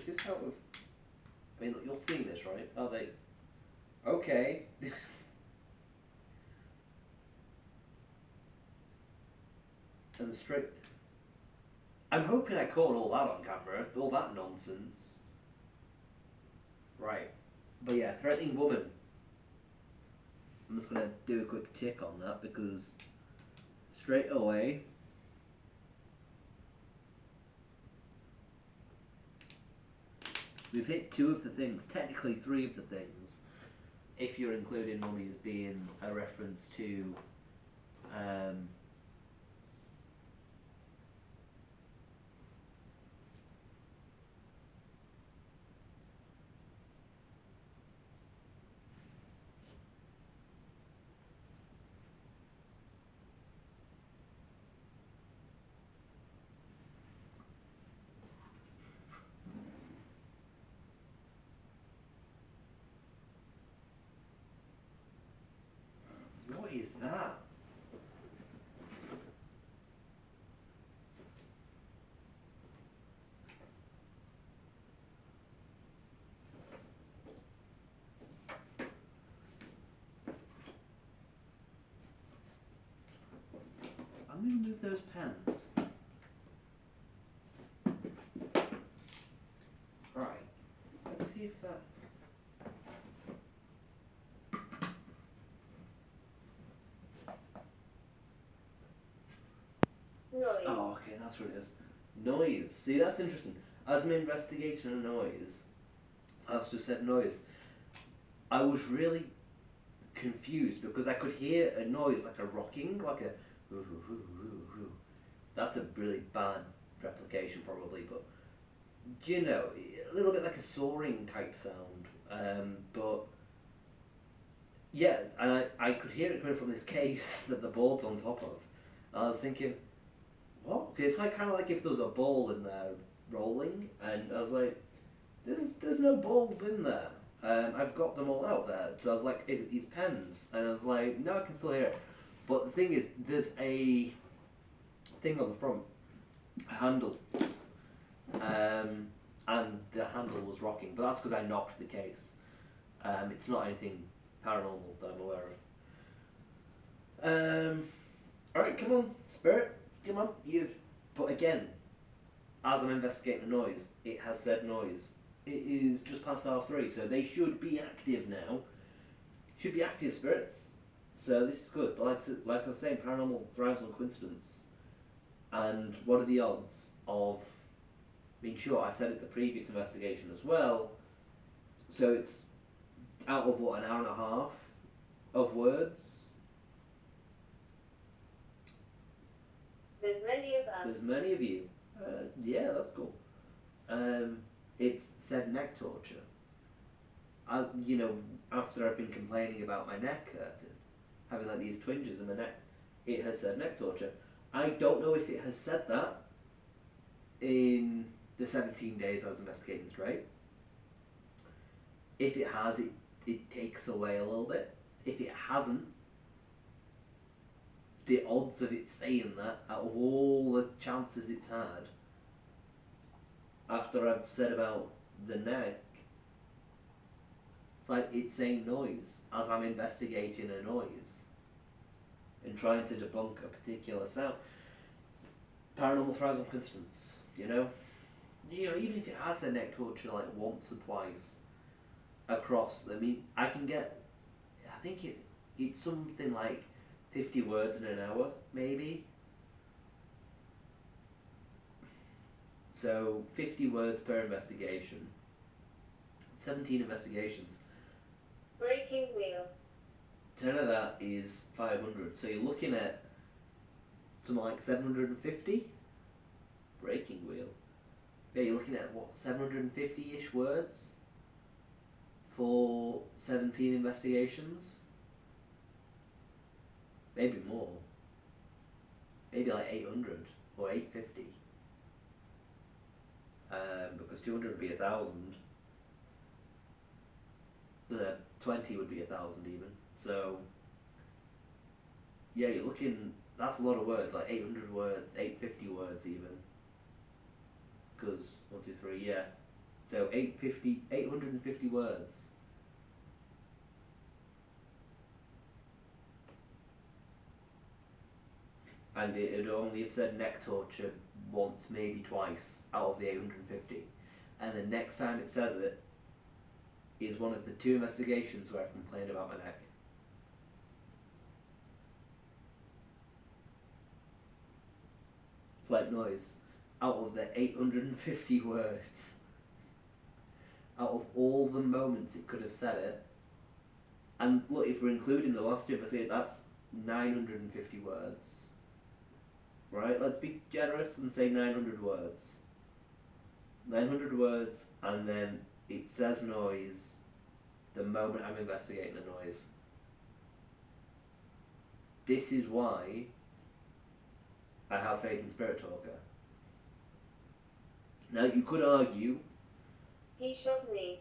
this out of... I mean, look, you're seeing this, right? Are they... Okay. And straight... I'm hoping I caught all that on camera, all that nonsense. Right. But yeah, threatening woman. I'm just going to do a quick tick on that because straight away... We've hit 2 of the things, technically 3 of the things, if you're including mummy as being a reference to what is that? I'm going to move those pens. Right. Let's see if that... Noise. Oh, okay, that's what it is. Noise. See, that's interesting. As I'm investigating a noise, I've just said noise. I was really confused because I could hear a noise like a rocking, like a... That's a really bad replication probably, but you know, a little bit like a soaring type sound. But yeah, and I could hear it coming from this case that the board's on top of. And I was thinking, what? 'Cause it's like kind of like if there was a ball in there rolling, and I was like, there's no balls in there. I've got them all out there. So I was like, is it these pens? And I was like, no, I can still hear it. But the thing is, there's a thing on the front, a handle, and the handle was rocking. But that's because I knocked the case. It's not anything paranormal that I'm aware of. Alright, come on, spirit, come on. But again, as I'm investigating the noise, it has said noise. It is just past 3:30, so they should be active now. Should be active spirits. So this is good. But like I was saying, paranormal thrives on coincidence. And what are the odds of... I mean, sure, I said it the previous investigation as well. So it's out of what, an hour and a half of words? There's many of us. There's many of you. Yeah, that's cool. It's said neck torture. After I've been complaining about my neck hurting, having like these twinges in my neck, it has said neck torture. I don't know if it has said that in the 17 days I was investigating straight. If it has, it takes away a little bit. If it hasn't, the odds of it saying that, out of all the chances it's had, after I've said about the neck, it's like it's saying noise as I'm investigating a noise and trying to debunk a particular sound. Paranormal thrives on coincidence, you know? Even if it has a neck torture like once or twice across, I mean, I think it's something like 50 words in an hour, maybe. So 50 words per investigation. 17 investigations. Breaking wheel. 10 of that is 500. So you're looking at something like 750. Breaking wheel. Yeah, you're looking at what, 750-ish words for 17 investigations? Maybe more. Maybe like 800 or 850. Because 200 would be 1,000. 20 would be 1,000 even. So yeah, you're looking. That's a lot of words, like 800 words, 850 words even. Because 1, 2, 3, yeah. So 850 words. And it would only have said neck torture once, maybe twice, out of the 850. And the next time it says it is one of the 2 investigations where I've complained about my neck. It's like noise. Out of the 850 words, out of all the moments it could have said it, and look, if we're including the last 2 episodes, that's 950 words. Right? Let's be generous and say 900 words. 900 words, and then it says noise the moment I'm investigating a noise. This is why I have faith in Spirit Talker. Now, you could argue... He shot me.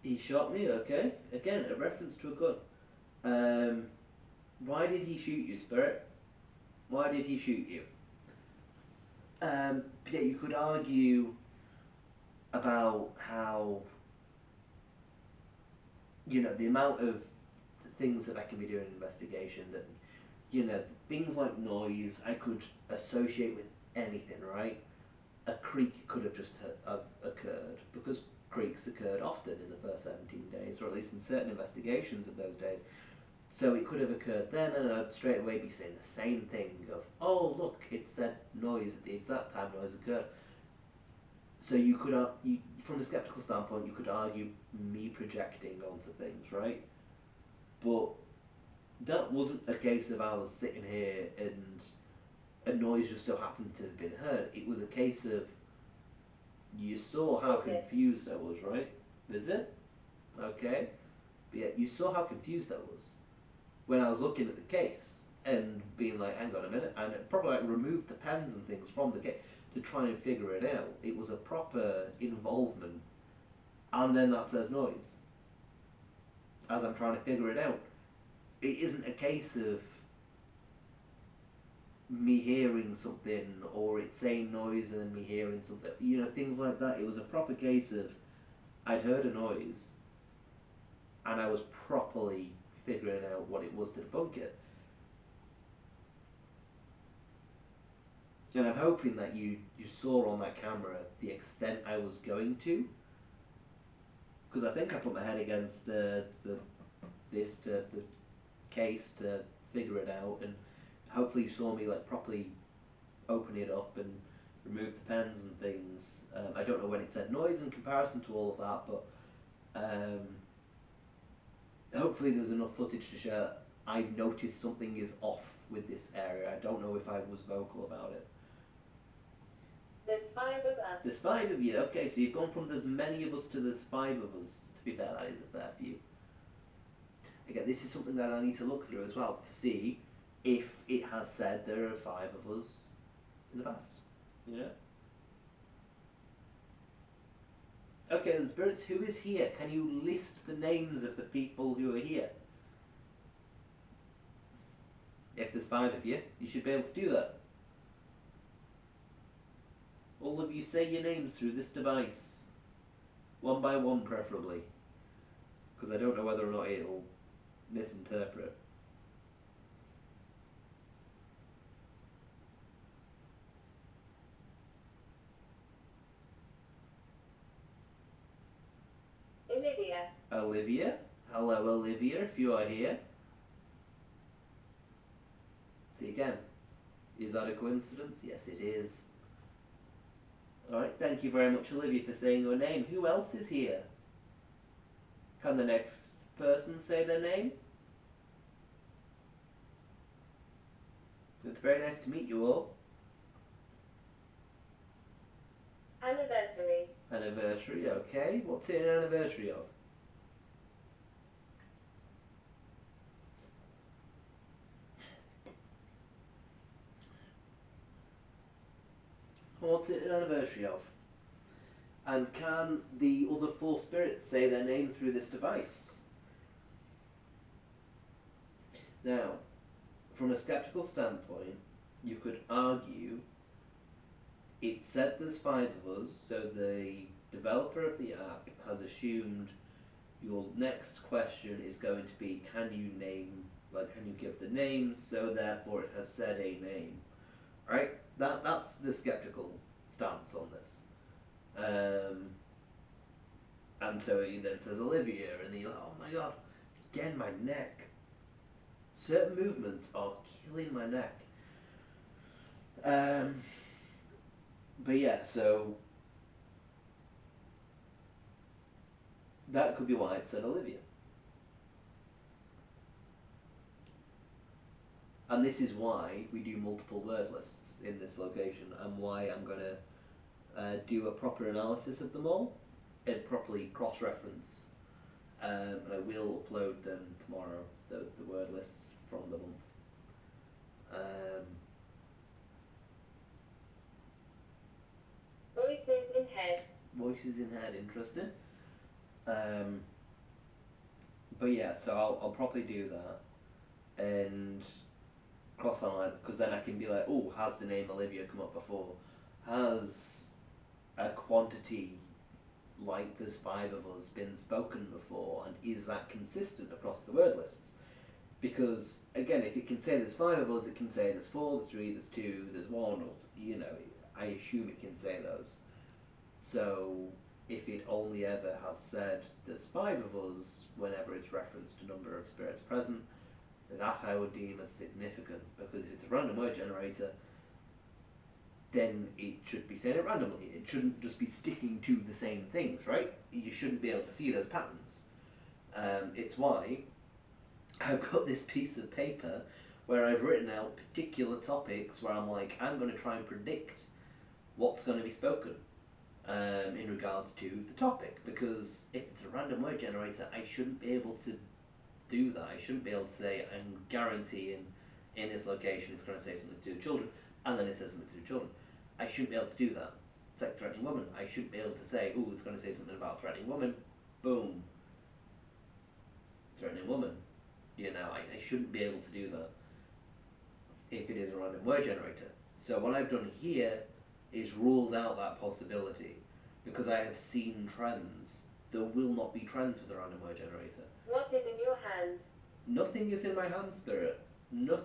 He shot me, okay. Again, a reference to a gun. Why did he shoot you, Spirit? Why did he shoot you? Yeah, you could argue about how, the amount of things that I can be doing in investigation, that, things like noise I could associate with anything, right? A creak could have just have occurred, because creaks occurred often in the first 17 days, or at least in certain investigations of those days. So it could have occurred then, and I'd straight away be saying the same thing of, oh look, it said noise at the exact time noise occurred. So you could, from a skeptical standpoint, you could argue me projecting onto things, right? But that wasn't a case of I was sitting here and a noise just so happened to have been heard. It was a case of, you saw how confused I was, right? Is it? Okay. But yeah, you saw how confused I was when I was looking at the case and being like, hang on a minute, and probably like removed the pens and things from the case to try and figure it out. It was a proper involvement. And then that says noise as I'm trying to figure it out. It isn't a case of me hearing something or it saying noise and then me hearing something, things like that. It was a proper case of I'd heard a noise and I was properly figuring out what it was to debunk it. And I'm hoping that you saw on that camera the extent I was going to, because I think I put my head against the case to figure it out, and hopefully you saw me like properly open it up and remove the pens and things. I don't know when it said noise in comparison to all of that, but hopefully there's enough footage to show that I've noticed something is off with this area. I don't know if I was vocal about it. There's 5 of us. There's 5 of you, okay, so you've gone from there's many of us to there's 5 of us. To be fair, that is a fair few. Again, this is something that I need to look through as well to see if it has said there are 5 of us in the past. Okay then, spirits, who is here? Can you list the names of the people who are here? If there's 5 of you, you should be able to do that. All of you say your names through this device. One by one, preferably. Because I don't know whether or not it'll misinterpret. Olivia. Olivia? Hello, Olivia, if you are here. See again. Is that a coincidence? Yes, it is. Alright, thank you very much, Olivia, for saying your name. Who else is here? Can the next person say their name? It's very nice to meet you all. Anniversary. Anniversary, okay. What's it an anniversary of? What's it an anniversary of? And can the other 4 spirits say their name through this device? Now, from a skeptical standpoint, you could argue it said there's five of us, so the developer of the app has assumed your next question is going to be, can you name, like, can you give the names? So therefore, it has said a name, right? That's the skeptical stance on this. And so he then says Olivia, and you're like, oh my god, again, my neck. Certain movements are killing my neck. But yeah, so that could be why it said Olivia. And this is why we do multiple word lists in this location, and why I'm going to do a proper analysis of them all and properly cross-reference. And I will upload them tomorrow, the word lists from the month. Voices in head. Voices in head, interesting. But yeah, so I'll probably do that and cross on, because then I can be like, oh, has the name Olivia come up before? Has a quantity like there's five of us been spoken before, and is that consistent across the word lists? Because again, if it can say there's five of us, it can say there's four, there's three, there's two, there's one, or I assume it can say those. So if it only ever has said there's five of us whenever it's referenced a number of spirits present, that I would deem as significant, because if it's a random word generator, then it should be saying it randomly. It shouldn't just be sticking to the same things, right? You shouldn't be able to see those patterns. It's why I've got this piece of paper where I've written out particular topics where I'm like, I'm going to try and predict what's going to be spoken in regards to the topic, because if it's a random word generator, I shouldn't be able to do that. I shouldn't be able to say, I'm guaranteeing in this location it's going to say something to do children, and then it says something to do children. I shouldn't be able to do that. It's like threatening woman. I shouldn't be able to say, oh, it's going to say something about threatening woman. Boom. Threatening woman. I shouldn't be able to do that if it is a random word generator. So what I've done here is ruled out that possibility, because I have seen trends. There will not be trends with a random word generator. What is in your hand? Nothing is in my hand, Spirit. Nothing.